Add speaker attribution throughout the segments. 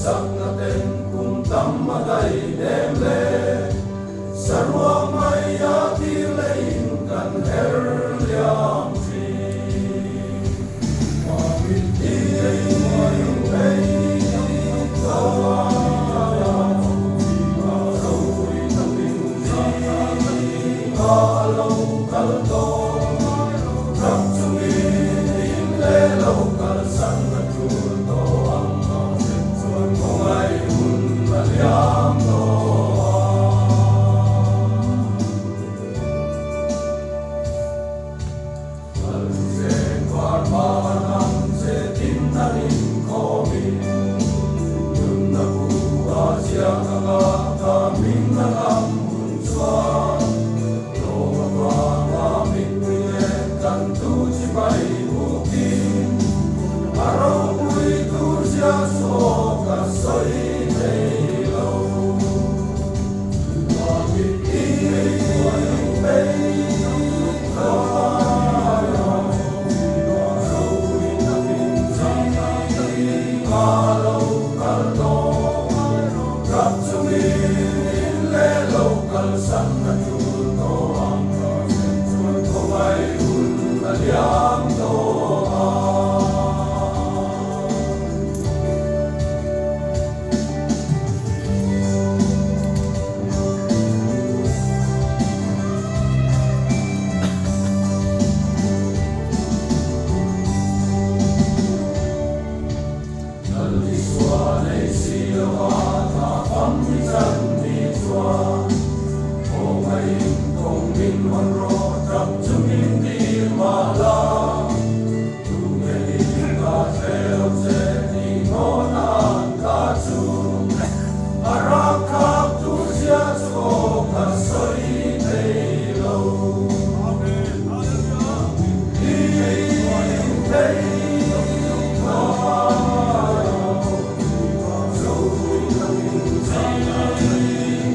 Speaker 1: sang na ten kum tam maday dem le sarwa mai ya ti lein kan her liam tri ma min ti ei mai ei ta ya ma ro i ta tin ta lo kal to rap chu mi le lo kal sang na tu to ang ma sen chuan ko ai hun ma liam to al se kwar ma nam se tin na rin ko mi yun na bu a sia ka ga ta min na am hun chuan lo ma ma mi pi le kan tu chi bai bu kin arau pui tu sia so ka soi nei lo ma mi ti nei moi bei ta ya so i na bin sa na ti ma lo kal to rap chu mi le lo kal san na chu to ang ka sen chuan ko mai hun na liam to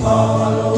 Speaker 1: Hello.